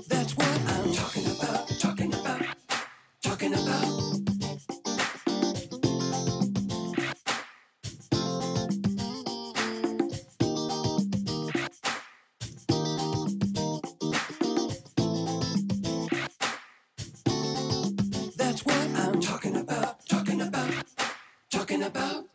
That's what I'm talking about, talking about, talking about. That's what I'm talking about, talking about, talking about.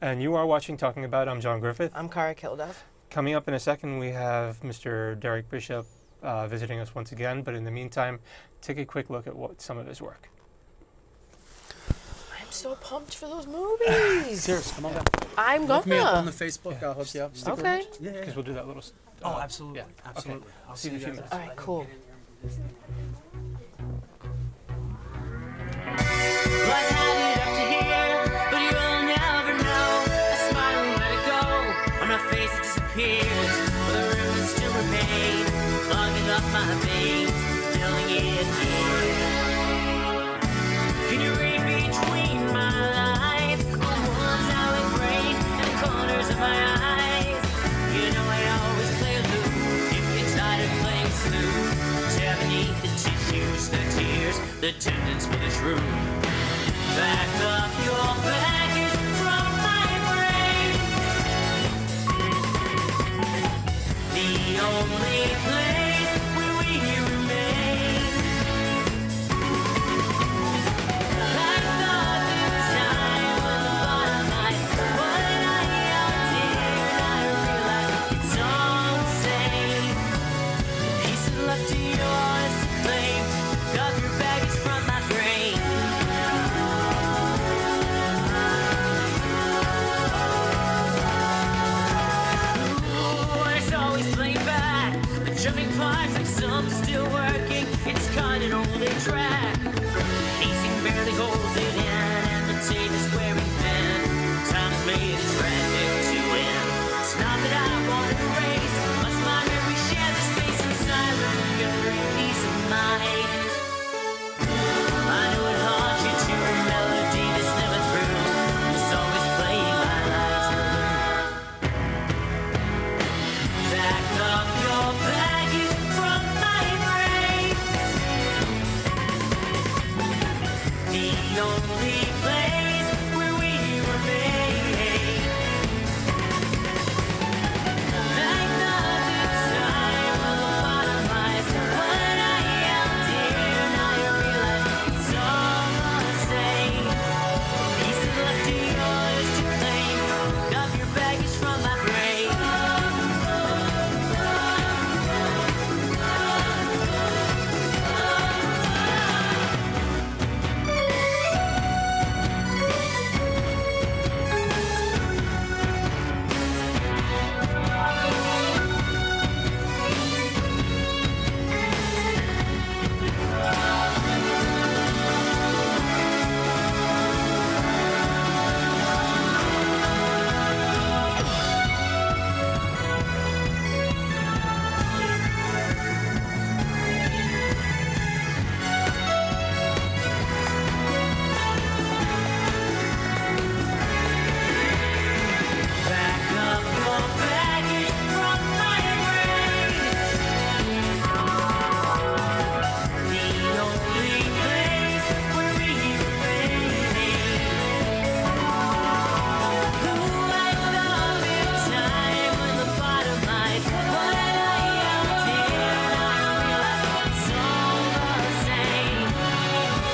And you are watching Talking About. I'm John Griffith. I'm Cara Kilduff. Coming up in a second, we have Mr. Derek Bishop visiting us once again. But in the meantime, take a quick look at some of his work. I'm so pumped for those movies. Cheers, come on. I'm Look me up on the gonna. Facebook. I'll hook you up. Stick Okay. around. Yeah, Because we'll do that little... Oh, absolutely. Yeah. Absolutely. Okay. I'll See you in a few minutes. All right, cool. What had it up to here, but you'll never know. I smile and let it go. On my face it disappears, but the rumors still remain, clogging up my veins, filling it in. Can you read between my lines? The ones I would break and the corners of my eyes. You know I always play aloof. If you're tired of playing smooth, tear beneath the tissues, the tears, the tendons for the truth. Back up your baggage from my brain. The only place where we remain. I thought the time on the bottom lies. What I out here, I realize it's all the same. The pieces left to yours to claim. Got your baggage from my brain. It's always playing back. The jumping parts like some still working. It's kind of an old track. Pacing barely holds it in, and the tape is wearing thin. Time has made it tragic to end. It's not that I want to erase. Must my memory share the space in silence, gathering peace of mind. I know it haunts you to a melody that's never through. It's always playing my life's back up your baggage from my brain. The only place where we remain. Like the time when the bottom lies. What I am dear, now you realize it's all the same. Pieces left to yours to claim. Got your baggage from my brain. Back up your baggage from my brain. The only place where we remain. Who I love in time when the bottom lies. What I am dear, now I realize it's all the same.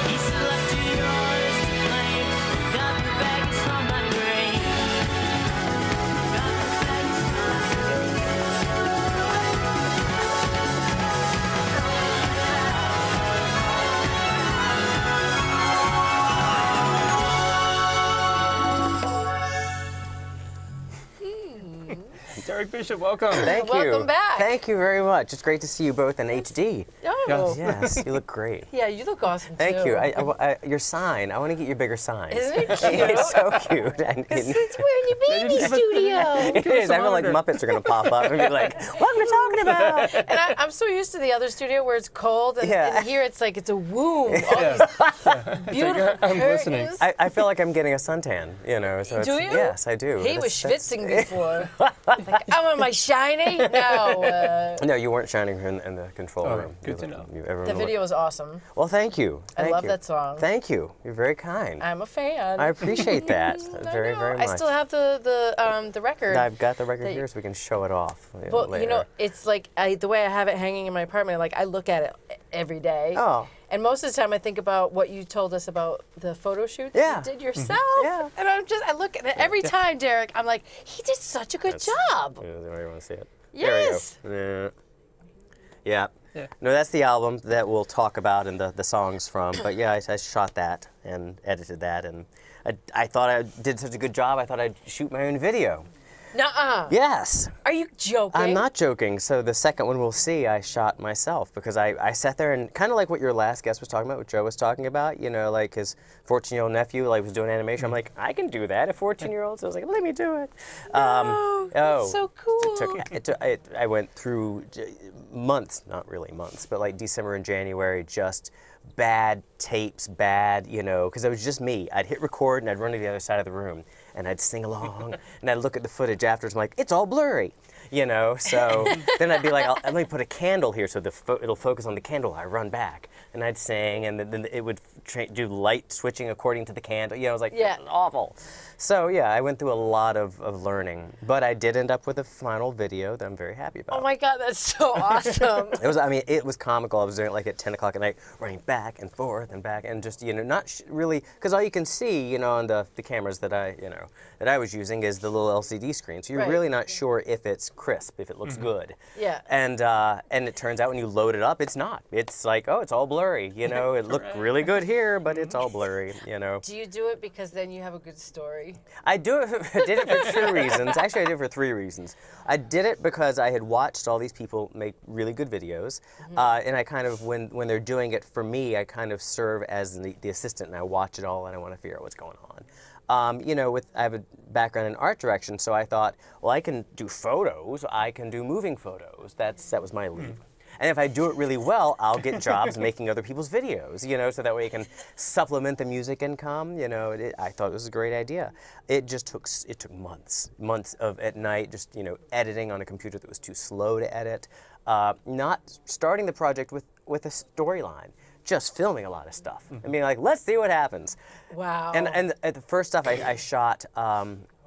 Pieces left to yours to claim. Got the baggage from my brain. Derek Bishop, welcome. Thank you. Welcome back. Thank you very much. It's great to see you both in HD. Oh. Yes, you look great. Yeah, you look awesome Thank too. you. Your sign, I want to get you bigger signs. Isn't it cute? It's so cute. It's we're in your baby studio. It is. I feel like Muppets are going to pop up and be like, what am I talking about? And I'm so used to the other studio where it's cold, and, Yeah. and here it's like it's a womb. All these Beautiful I'm listening. curtains. I feel like I'm getting a suntan, you know. So Do it's, you? Yes, I do. He was That's- schwitzing before. Like, oh, am I shiny? No. No, you weren't shining in the control Oh, room. good to know. Everyone The video was awesome. Well, thank you. I Thank love you. that song. Thank you. You're very kind. I'm a fan. I appreciate that very, I know. very much. I still have the record. I've got the record that- here, so we can show it off. Well, later. you know, it's like the way I have it hanging in my apartment. Like I look at it every day. Oh. And most of the time, I think about what you told us about the photo shoot that Yeah. you did yourself. Yeah. And I look at it every time, Derek. I'm like, he did such a good job. Yeah, there you want to see it. Yes. There we go. Yeah. Yeah. No, that's the album that we'll talk about and the songs from. But yeah, I shot that and edited that, and I thought I did such a good job. I thought I'd shoot my own video. Nuh-uh. Yes. Are you joking? I'm not joking. So the second one we'll see, I shot myself because I sat there and kind of like what your last guest was talking about, what Joe was talking about, you know, like his 14-year-old nephew like was doing animation. I'm like, I can do that. A 14-year-old. So I was like, let me do it. That's so cool. I went through months, not really months, but like December and January, just bad tapes, you know, because it was just me. I'd hit record and I'd run to the other side of the room and I'd sing along and I'd look at the footage afterwards. I'm like, it's all blurry, you know. So then I'd be like, let me put a candle here so it'll focus on the candle. I run back and I'd sing, and then it would do light switching according to the candle. You know, it was like, Yeah. awful. So yeah, I went through a lot of learning, but I did end up with a final video that I'm very happy about. Oh my God, that's so awesome. It was comical. I was doing it like at 10 o'clock at night, running back and forth and back, and just, you know, not really, because all you can see, you know, on the cameras that I was using is the little LCD screen. So you're Right. really not sure if it's crisp, if it looks good. Yeah. And it turns out when you load it up, it's not. It's like, oh, it's all blurry. You know, it looked really good here, but it's all blurry. You know. Do you do it because then you have a good story? I did it for two reasons. Actually, I did it for three reasons. I did it because I had watched all these people make really good videos, and I kind of, when they're doing it for me, I kind of serve as the assistant, and I watch it all, and I want to figure out what's going on. You know, I have a background in art direction, so I thought, well, I can do photos, I can do moving photos. That was my lead. And if I do it really well, I'll get jobs making other people's videos, you know, so that way I can supplement the music income, you know. I thought it was a great idea. It just took months of at night, just, you know, editing on a computer that was too slow to edit, not starting the project with a storyline, just filming a lot of stuff and being like, let's see what happens. Wow. And the first stuff I shot,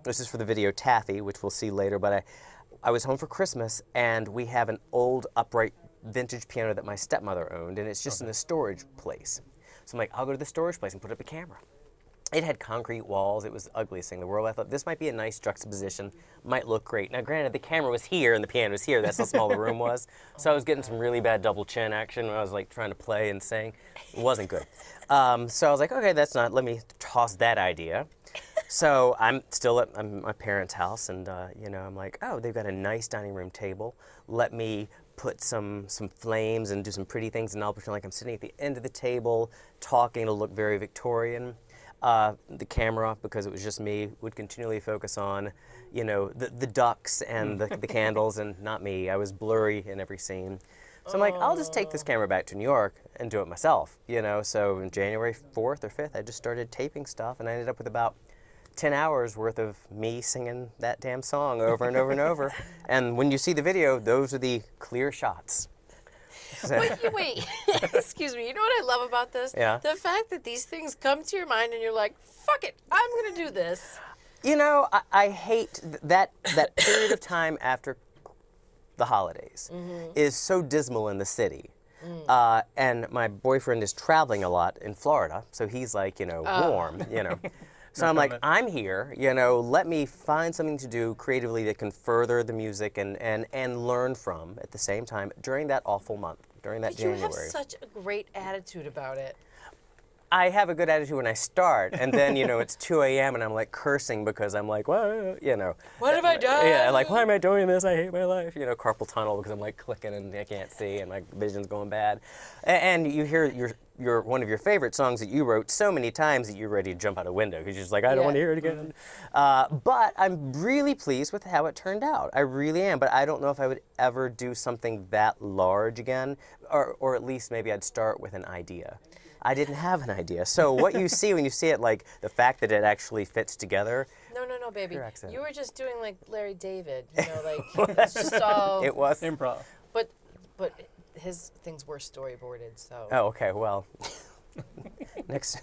this is for the video Taffy, which we'll see later, but I was home for Christmas, and we have an old upright vintage piano that my stepmother owned, and it's just in a storage place. So I'm like, I'll go to the storage place and put up a camera. It had concrete walls. It was the ugliest thing in the world. I thought this might be a nice juxtaposition, might look great. Now, granted, the camera was here and the piano was here. That's how small the room was. So I was getting some really bad double chin action when I was like trying to play and sing. It wasn't good. So I was like, okay, let me toss that idea. So I'm still at my parents' house, and you know, I'm like, oh, they've got a nice dining room table. Let me put some flames and do some pretty things, and I'll pretend like I'm sitting at the end of the table talking. It'll look very Victorian. The camera, because it was just me, would continually focus on, you know, the ducks and the candles, and not me. I was blurry in every scene. So I'm like, I'll just take this camera back to New York and do it myself, you know. So in January 4th or 5th, I just started taping stuff, and I ended up with about 10 hours worth of me singing that damn song over and over and over. And when you see the video, those are the clear shots. So, Wait, excuse me. You know what I love about this? Yeah. The fact that these things come to your mind and you're like, fuck it, I'm going to do this. you know, I hate that period of time after the holidays is so dismal in the city. And my boyfriend is traveling a lot in Florida, so he's like, you know, warm, you know. So I'm like, I'm here, you know, let me find something to do creatively that can further the music and learn from at the same time during that awful month, during that But you January. have such a great attitude about it. I have a good attitude when I start, and then, you know, it's 2 a.m. and I'm like cursing because I'm like, well, you know. What have I done? Yeah, like, why am I doing this? I hate my life. You know, carpal tunnel because I'm like clicking and I can't see and my vision's going bad. And you hear your one of your favorite songs that you wrote so many times that you're ready to jump out a window because you're just like, I don't want to hear it again. But I'm really pleased with how it turned out. I really am, but I don't know if I would ever do something that large again, or at least maybe I'd start with an idea. I didn't have an idea. So what you see when you see it, like the fact that it actually fits together. No, baby. Pure accident. You were just doing like Larry David, you know, like it's just all. It was. Improv. But his things were storyboarded, so. Oh, okay. Well, next.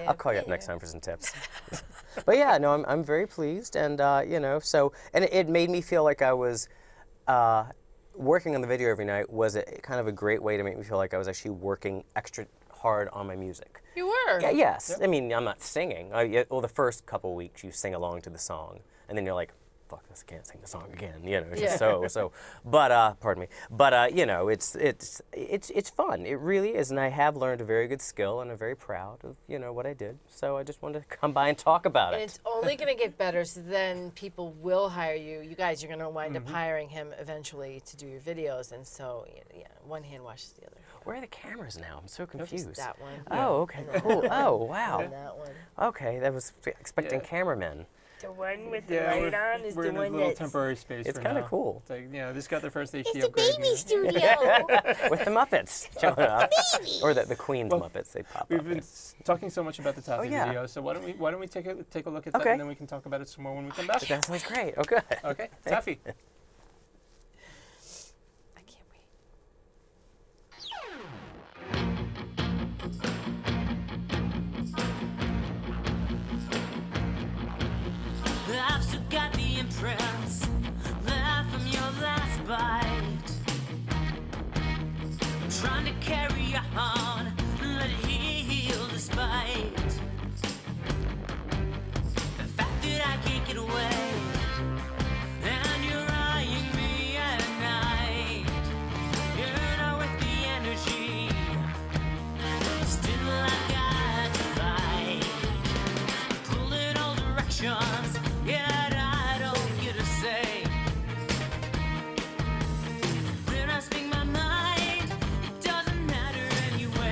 I'll call you up next time for some tips. But yeah, no, I'm very pleased, and you know, so and it made me feel like I was working on the video every night was kind of a great way to make me feel like I was actually working extra hard on my music. You were. Yeah, yes. I mean, I'm not singing. Well, the first couple weeks you sing along to the song, and then you're like, fuck this, I can't sing the song again. You know, it's just so. But pardon me. But you know, it's fun. It really is, and I have learned a very good skill, and I'm very proud of what I did. So I just wanted to come by and talk about And it. it's only going to get better, so then people will hire you. You guys, you're going to wind up hiring him eventually to do your videos, and so yeah, one hand washes the other. Where are the cameras now? I'm so confused. That one. Oh, okay, cool. Oh, wow. And that one. Okay, that was expecting cameramen. The one with the Yeah, light on is we're the in a one little that's. temporary space. It's kind of cool. It's like, this got their first HD It's a upgrade. baby studio. With the Muppets showing up. Or the Queen's Muppets, they pop We've up. been talking so much about the Taffy yeah. video, so why don't we take a look at that, Okay. and then we can talk about it some more when we come back. That sounds great. Oh, good. Okay, Taffy. I can't wait. I've still got the imprints left from your last bite. I'm trying to carry on, let it heal despite the fact that I can't get away. And you're eyeing me at night. You're not with the energy. Still I got to fight. Pull in all directions. Yet I don't get a say. When I speak my mind, it doesn't matter anyway.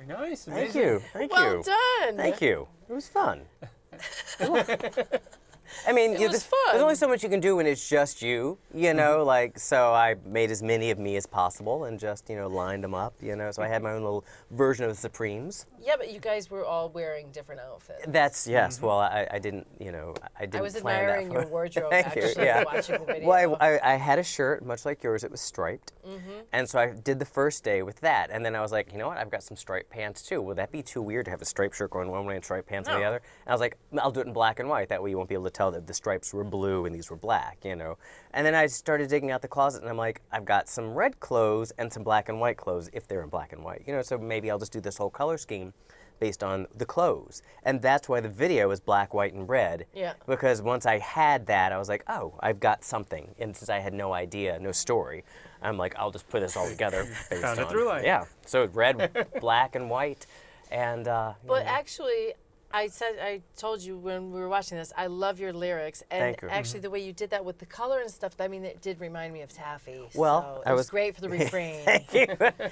Very nice. Thank Amazing. you. Thank Well you. done. Thank you. It was fun. I mean, It was there's fun. only so much you can do when it's just you, you know, like, so I made as many of me as possible and just, you know, lined them up, you know, so I had my own little version of the Supremes. Yeah, but you guys were all wearing different outfits. That's, yes, well, I didn't, you know, I didn't I was plan admiring that your for- wardrobe, Thank you, actually, yeah. watching the video. Well, I had a shirt, much like yours, it was striped. And so I did the first day with that. And then I was like, you know what, I've got some striped pants too. Would that be too weird to have a striped shirt going one way and striped pants on the No. other? And I was like, I'll do it in black and white. That way you won't be able to tell that the stripes were blue and these were black, you know. And then I started digging out the closet and I'm like, I've got some red clothes and some black and white clothes if they're in black and white. You know, so maybe I'll just do this whole color scheme based on the clothes. And that's why the video is black, white, and red. Yeah. Because once I had that, I was like, oh, I've got something. And since I had no idea, no story, I'm like, I'll just put this all together based Found a on. through line. Yeah. So red, black, and white. And, you But know. actually, I told you when we were watching this, I love your lyrics. And Thank you. actually, the way you did that with the color and stuff, I mean, it did remind me of Taffy. Well, so it was great for the refrain. Thank you.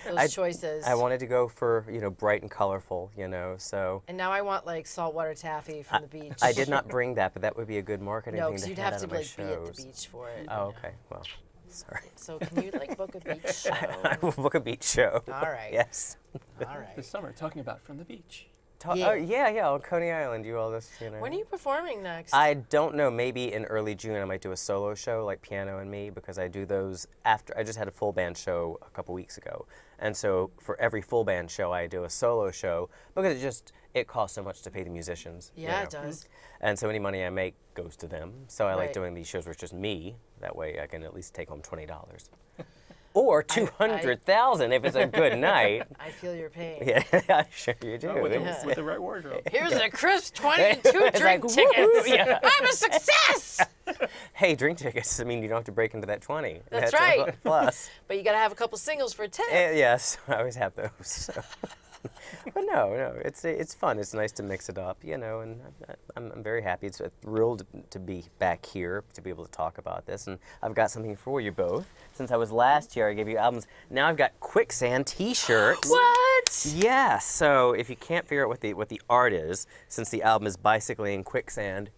Those choices. I wanted to go for, you know, bright and colorful, you know, so. And now I want like saltwater taffy from the beach. I did not bring that, but that would be a good marketing No, thing because to you'd have have at to my like be at the shows. beach for it. Oh, okay. Well, sorry. So can you like book a beach show? I will book a beach show. All right. Yes. All right. This summer, talking about From the Beach. Yeah. Oh, yeah, on Coney Island, you all this, you know. When are you performing next? I don't know. Maybe in early June I might do a solo show, like Piano and Me, because I do those after. I just had a full band show a couple weeks ago, and so for every full band show I do a solo show because it costs so much to pay the musicians. you Yeah, know. it does. And so any money I make goes to them. So I like Right. doing these shows where it's just me. That way I can at least take home $20. Or 200,000 if it's a good night. I feel your pain. Yeah, I'm sure you do. Oh, with, Yeah. the, with the right wardrobe. Here's a crisp 20 and 2 It's drink like, tickets. woo, yeah. I'm a success! Hey, drink tickets. I mean, you don't have to break into that 20. That's a right. plus. But you got to have a couple singles for 10. Yes, I always have those. So. But no, it's fun. It's nice to mix it up, you know, and I'm very happy. It's thrilled to be back here, to be able to talk about this, and I've got something for you both. Since I was last year, I gave you albums. Now I've got Quicksand T-shirts. What? Yeah, so if you can't figure out what the art is, since the album is Bicycling Quicksand,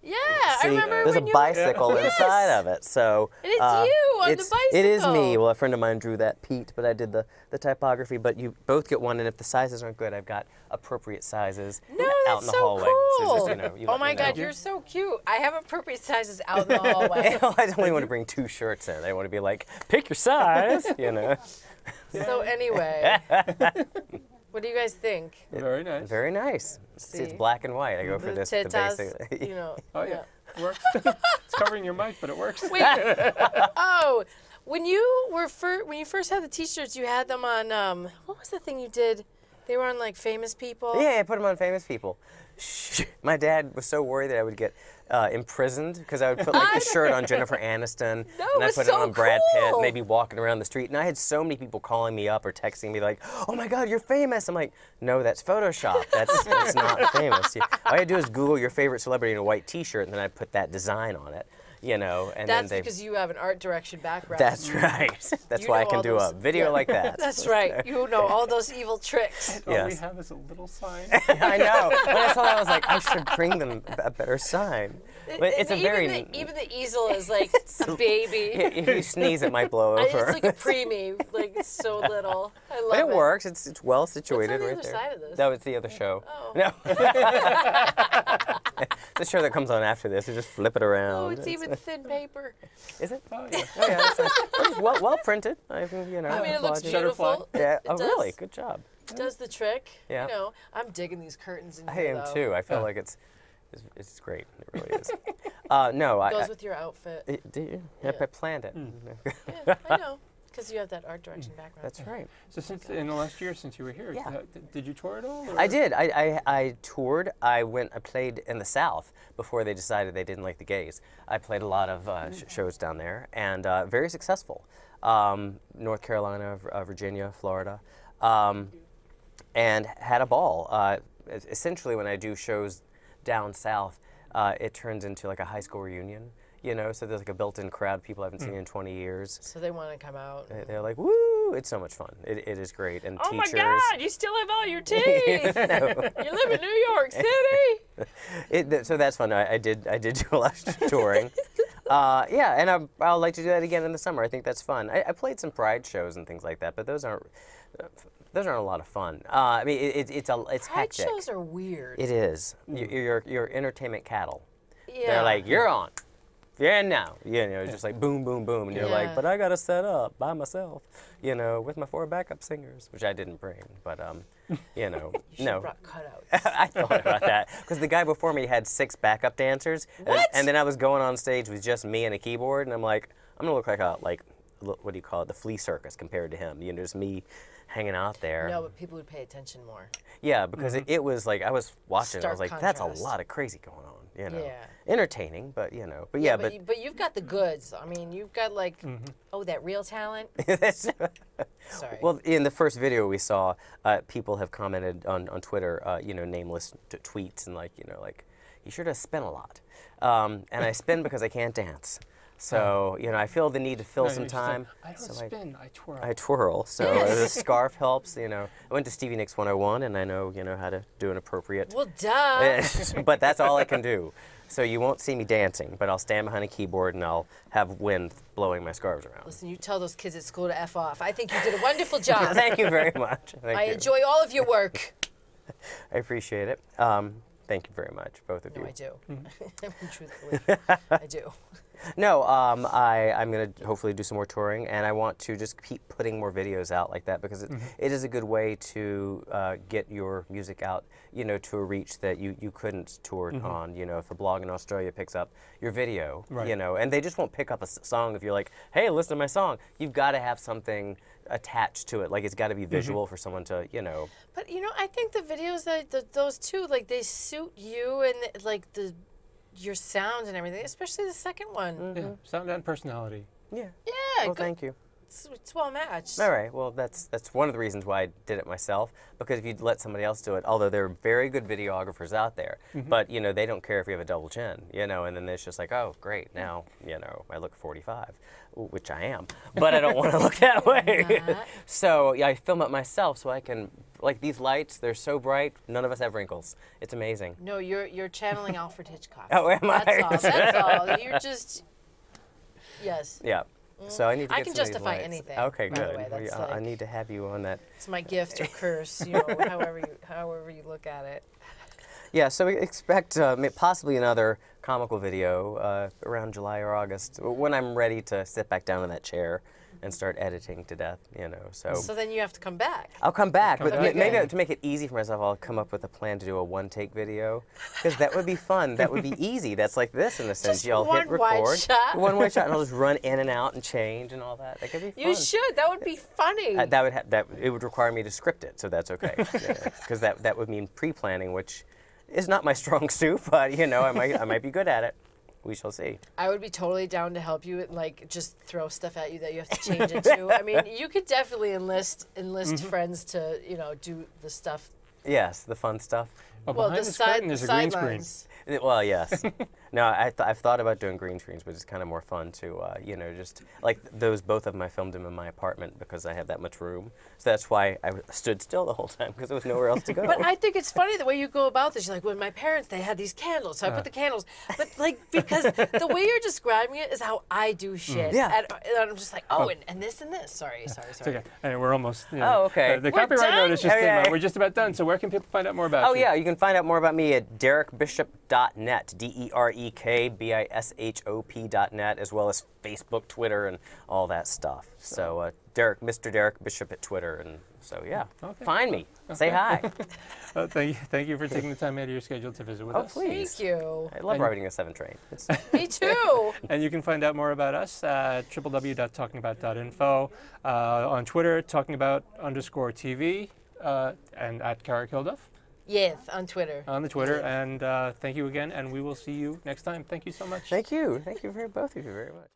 Yeah, see, I remember there's when a you bicycle were... inside Yes. of it. So And it's you on the It is me. bicycle. Well, a friend of mine drew that, Pete, but I did the typography. But you both get one, and if the sizes aren't good, I've got appropriate sizes No, out that's in the so hallway. cool. So just, you know, you Oh let my me know. God, you're so cute. I have appropriate sizes out in the hallway. I only want to bring 2 shirts in. I want to be like, pick your size, you know. So anyway, what do you guys think? Very nice. Very nice. It's See? black and white. I go for The this. The tetas, basic. you know. Oh, yeah. It works. It's covering your mic, but it works. Wait. Oh, when you first had the T-shirts, you had them on. What was the thing you did? They were on like famous people. Yeah, I put them on famous people. My dad was so worried that I would get imprisoned because I would put like the shirt on Jennifer Aniston No, and it I was put so it on Brad Pitt cool. and they'd be walking around the street and I had so many people calling me up or texting me like, "Oh my God, you're famous!" I'm like, "No, that's Photoshop. That's not famous. All you had to do is Google your favorite celebrity in a white T-shirt and then I put that design on it, you know." And That's then they. because you have an art direction background. That's right. That's You why I know can all do those- a video yeah. like that. That's right. You know all those evil tricks. All we Yes. have is a little sign. I know. When I saw that, I was like, I should bring them a better sign. But it's a And very. even the easel is like a baby. If you sneeze, it might blow It's over. like a preemie, like it's so little. I love But it. it works. It's well situated the right other there. side of this? No, it's the other show. Oh. No. The show that comes on after this. You just flip it around. Oh, it's even thin paper. Is it? Oh, yeah. Oh yeah. That's nice. It's well printed. I think, you know. I mean, it looks applaud you. beautiful. Yeah. It Oh, does. really? Good job. Does the trick. Yeah. You know, I'm digging these curtains in I here, am though. too. I feel like it's great. It really is. No, Goes with your outfit. Do you? Yep, Yeah. I planned it. Yeah, I know. Because you have that art direction background. That's right. So since in the last year since you were here, Yeah. did you tour at all? Or? I did. I toured. I played in the South before they decided they didn't like the gays. I played a lot of shows down there and very successful. North Carolina, Virginia, Florida, and had a ball. Essentially, when I do shows down south, it turns into like a high school reunion. You know, so there's like a built-in crowd, people I haven't seen in 20 years. So they want to come out. They're like, woo! Woo! It's so much fun. It is great. And Oh teachers. my God! You still have all your teeth. You live in New York City. So that's fun. I did do a lot of touring. Yeah, and I'll like to do that again in the summer. I think that's fun. I played some Pride shows and things like that, but those aren't a lot of fun. I mean, it's Pride hectic. shows are weird. It is. You're entertainment cattle. Yeah. They're like, you're on. Yeah, now. You know, it's just like boom, boom, boom. And you're like, but I got to set up by myself, you know, with my 4 backup singers, which I didn't bring. But, you know, You no. brought cutouts. I thought about that. Because the guy before me had 6 backup dancers. What? And then I was going on stage with just me and a keyboard. And I'm like, I'm going to look like what do you call it, the flea circus compared to him. You know, just me hanging out there. No, but people would pay attention more. Yeah, because it was like, I was watching it, I was Stark like, that's a contrast. lot of crazy going on, you know. Yeah. Entertaining, but, you know, but But you've got the goods. I mean, you've got like, oh, that real talent. that's, Sorry. well, in the first video we saw, people have commented on Twitter, you know, nameless tweets and like, you know, like, you sure does spin a lot. And I spin because I can't dance. So, you know, I feel the need to fill No, some you're just like, time. I don't so spin, I twirl. I twirl, so the scarf helps, you know. I went to Stevie Nicks 101 and I know, you know, how to do an appropriate. Well, duh. But that's all I can do. So you won't see me dancing, but I'll stand behind a keyboard and I'll have wind blowing my scarves around. Listen, you tell those kids at school to F off. I think you did a wonderful job. Thank you very much. Thank I you. enjoy all of your work. I appreciate it. Thank you very much, both of No, you. I do. I mean, truthfully, I do. No, I'm going to hopefully do some more touring, and I want to just keep putting more videos out like that because it is a good way to get your music out, you know, to a reach that you couldn't tour on. You know, if a blog in Australia picks up your video, you know, and they just won't pick up a song if you're like, hey, listen to my song. You've got to have something attached to it. Like, it's got to be visual for someone to, you know. But, you know, I think the videos, those two, like, they suit you and, like, your sound and everything, especially the second one. Yeah, sound and personality. Yeah. Yeah, Well, good. thank you. It's well matched. All right. Well, that's one of the reasons why I did it myself. Because if you let somebody else do it, although there are very good videographers out there, but you know they don't care if you have a double chin, you know. And then it's just like, oh, great, now you know I look 45, which I am, but I don't want to look that way. So yeah, I film it myself so I can. Like these lights, they're so bright. None of us have wrinkles. It's amazing. No, you're channeling Alfred Hitchcock. Oh, am I? That's all. That's all. You're just. Yes. Yeah. So I need to get I can some of these justify lights. anything, Okay, by the good. way. Well, That's I like- need to have you on that. It's my gift or curse, you know, however you look at it. Yeah, so we expect possibly another comical video around July or August when I'm ready to sit back down in that chair and start editing to death, you know. So then you have to come back. I'll come back, but back maybe again. to make it easy for myself, I'll come up with a plan to do a one-take video, because that would be fun. That would be easy. That's like this in a sense. Just Y'all hit one wide record, shot. one wide shot, and I'll just run in and out and change and all that. That could be fun. You should. That would be funny. It would require me to script it, so that's okay. Because that would mean pre-planning, which is not my strong suit, but you know I might be good at it. We shall see. I would be totally down to help you and like just throw stuff at you that you have to change into. I mean, you could definitely enlist friends to, you know, do the stuff. Yes, the fun stuff. Well, Well, behind the the curtain side is a green screen. sidelines. Well, yes. No, I've thought about doing green screens, but it's kind of more fun to, you know, just like both of them I filmed them in my apartment because I have that much room. So that's why I stood still the whole time because there was nowhere else to go. But I think it's funny the way you go about this. You're like, well, my parents, they had these candles, so I put the candles. But like, because the way you're describing it is how I do shit. Yeah. And I'm just like, oh, and this and this. Sorry. It's okay. And we're almost. You Oh, know, okay. The We're copyright done? notice just Oh, came yeah, out. yeah. We're just about done. So where can people find out more about Oh you? yeah, you can find out more about me at derekbishop.net, DerekBishop.net, as well as Facebook, Twitter, and all that stuff. So Mr. Derek Bishop at Twitter, and so yeah, find me, say hi. Thank you for taking the time out of your schedule to visit with Oh us. please, Thank you. I love riding a 7 train. It's, Me too. And you can find out more about us at www.talkingabout.info, on Twitter, talkingabout_TV, and at Cara Kilduff Yes, on Twitter. on the Twitter. And thank you again, and we will see you next time. Thank you so much. thank you both of you very much.